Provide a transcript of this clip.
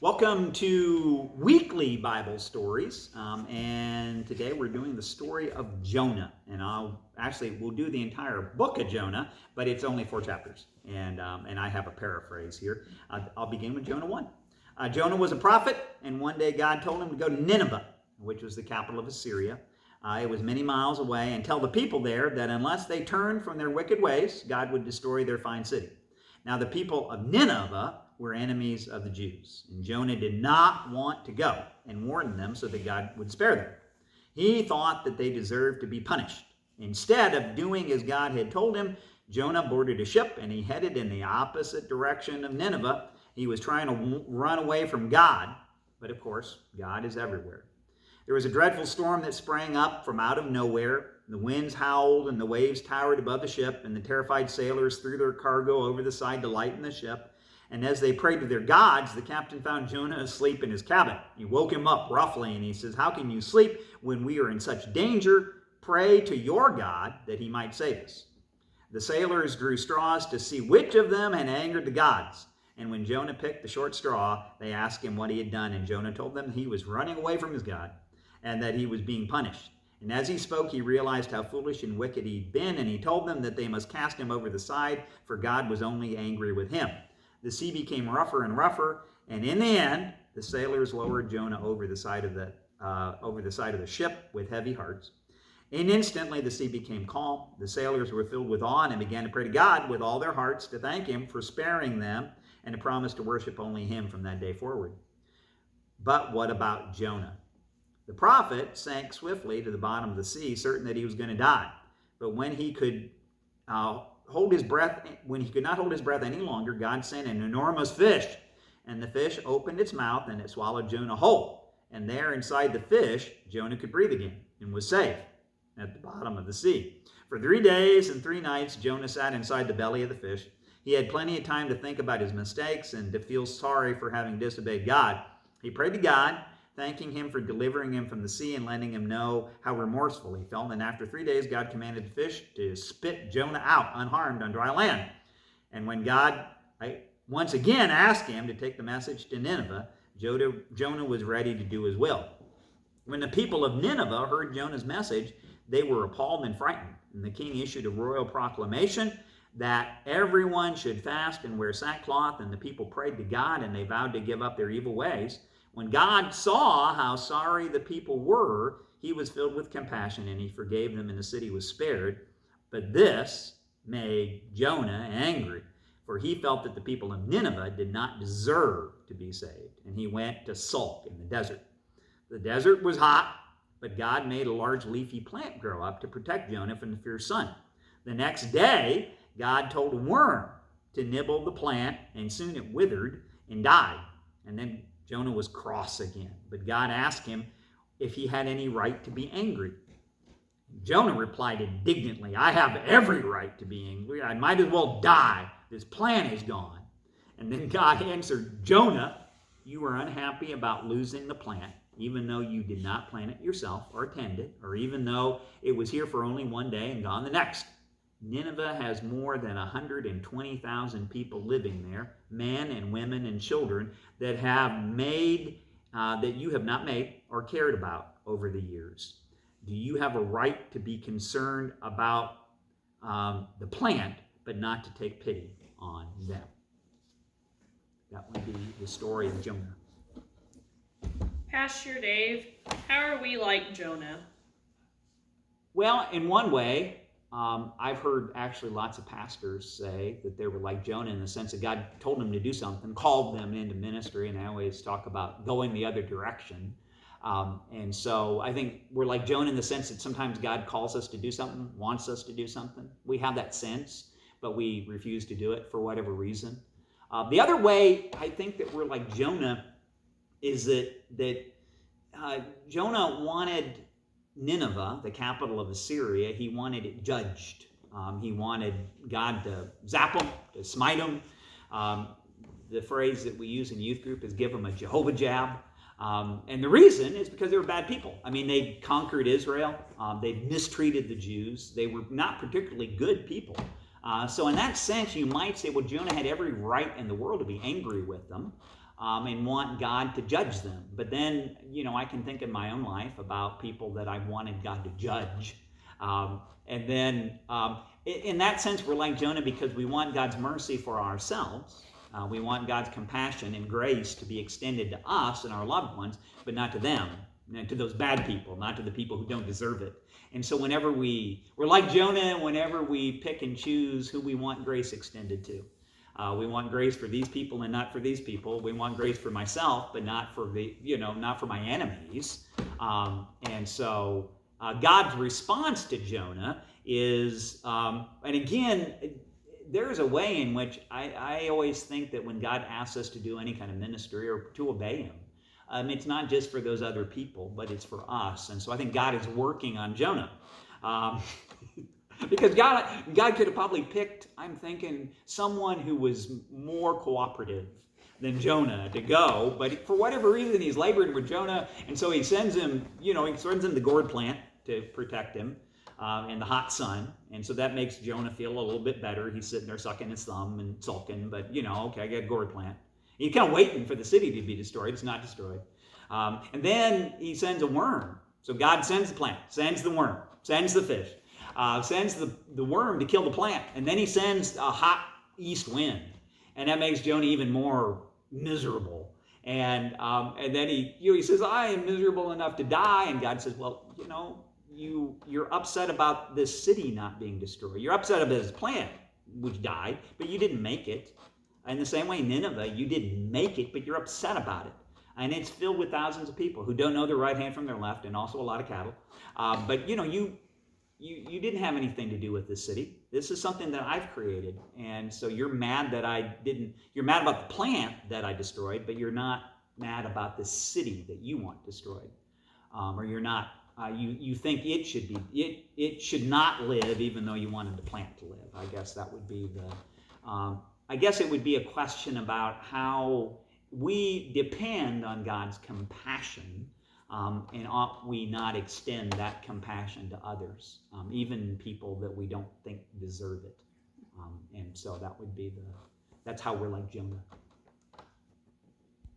Welcome to weekly Bible stories, and today we're doing the story of Jonah. And we'll do the entire book of Jonah, but it's only 4 chapters, and I have a paraphrase here. I'll begin with Jonah 1. Jonah was a prophet, and one day God told him to go to Nineveh, which was the capital of Assyria. It was many miles away, and tell the people there that unless they turned from their wicked ways, God would destroy their fine city. Now the people of Nineveh were enemies of the Jews, and Jonah did not want to go and warn them so that God would spare them. He thought that they deserved to be punished. Instead of doing as God had told him, Jonah boarded a ship and he headed in the opposite direction of Nineveh. He was trying to run away from God, but of course, God is everywhere. There was a dreadful storm that sprang up from out of nowhere. The winds howled and the waves towered above the ship, and the terrified sailors threw their cargo over the side to lighten the ship. And as they prayed to their gods, the captain found Jonah asleep in his cabin. He woke him up roughly, and he says, "How can you sleep when we are in such danger? Pray to your God that he might save us." The sailors drew straws to see which of them had angered the gods. And when Jonah picked the short straw, they asked him what he had done. And Jonah told them he was running away from his God and that he was being punished. And as he spoke, he realized how foolish and wicked he'd been, and he told them that they must cast him over the side, for God was only angry with him. The sea became rougher and rougher, and in the end, the sailors lowered Jonah over the side of the ship with heavy hearts. And instantly the sea became calm. The sailors were filled with awe and began to pray to God with all their hearts to thank him for sparing them and to promise to worship only him from that day forward. But what about Jonah? The prophet sank swiftly to the bottom of the sea, certain that he was going to die. But when he could not hold his breath any longer, God sent an enormous fish, and the fish opened its mouth and it swallowed Jonah whole. And there inside the fish, Jonah could breathe again and was safe at the bottom of the sea. For 3 days and 3 nights, Jonah sat inside the belly of the fish. He had plenty of time to think about his mistakes and to feel sorry for having disobeyed God. He prayed to God, thanking him for delivering him from the sea and letting him know how remorseful he felt. And after 3 days, God commanded the fish to spit Jonah out unharmed on dry land. And when God once again asked him to take the message to Nineveh, Jonah was ready to do his will. When the people of Nineveh heard Jonah's message, they were appalled and frightened. And the king issued a royal proclamation that everyone should fast and wear sackcloth. And the people prayed to God, and they vowed to give up their evil ways. When God saw how sorry the people were, he was filled with compassion, and he forgave them, and the city was spared. But this made Jonah angry, for he felt that the people of Nineveh did not deserve to be saved, and he went to sulk in the desert. The desert was hot, but God made a large leafy plant grow up to protect Jonah from the fierce sun. The next day, God told a worm to nibble the plant, and soon it withered and died. And then Jonah was cross again, but God asked him if he had any right to be angry. Jonah replied indignantly, "I have every right to be angry. I might as well die. This plant is gone." And then God answered, "Jonah, you are unhappy about losing the plant, even though you did not plant it yourself or tend it, or even though it was here for only 1 day and gone the next. Nineveh has more than 120,000 people living there, men and women and children that you have not made or cared about over the years. Do you have a right to be concerned about the plant, but not to take pity on them?" That would be the story of Jonah. Pastor Dave, how are we like Jonah? Well, in one way, I've heard actually lots of pastors say that they were like Jonah in the sense that God told them to do something, called them into ministry, and I always talk about going the other direction. And so I think we're like Jonah in the sense that sometimes God calls us to do something, wants us to do something. We have that sense, but we refuse to do it for whatever reason. The other way I think that we're like Jonah is that Jonah wanted Nineveh, the capital of Assyria, he wanted it judged. He wanted God to zap them, to smite them. The phrase that we use in youth group is give them a Jehovah jab. And the reason is because they were bad people. I mean, they conquered Israel. They mistreated the Jews. They were not particularly good people. So in that sense, you might say, well, Jonah had every right in the world to be angry with them. and want God to judge them. But then, I can think in my own life about people that I wanted God to judge. And then, in that sense, we're like Jonah because we want God's mercy for ourselves. We want God's compassion and grace to be extended to us and our loved ones, but not to them, to those bad people, not to the people who don't deserve it. And so whenever we're like Jonah, whenever we pick and choose who we want grace extended to. We want grace for these people and not for these people. We want grace for myself, but not for not for my enemies. And so God's response to Jonah is, and again, there's a way in which I always think that when God asks us to do any kind of ministry or to obey him, it's not just for those other people, but it's for us. And so I think God is working on Jonah. Because God could have probably picked, I'm thinking, someone who was more cooperative than Jonah to go. But for whatever reason, he's laboring with Jonah. And so he sends him, the gourd plant to protect him in the hot sun. And so that makes Jonah feel a little bit better. He's sitting there sucking his thumb and sulking. But, okay, I got a gourd plant. He's kind of waiting for the city to be destroyed. It's not destroyed. And then he sends a worm. So God sends the plant, sends the worm, sends the fish, sends the worm to kill the plant. And then he sends a hot east wind. And that makes Jonah even more miserable. And then he says, I am miserable enough to die. And God says, well, you're upset about this city not being destroyed. You're upset about his plant, which died, but you didn't make it. In the same way, Nineveh, you didn't make it, but you're upset about it. And it's filled with thousands of people who don't know their right hand from their left, and also a lot of cattle. But you didn't have anything to do with this city. This is something that I've created. And so you're mad that you're mad about the plant that I destroyed, but you're not mad about the city that you want destroyed. Or you're not, you think it should not live even though you wanted the plant to live. I guess that would be I guess it would be a question about how we depend on God's compassion, and ought we not extend that compassion to others, even people that we don't think deserve it. And so that would be that's how we're like Jonah.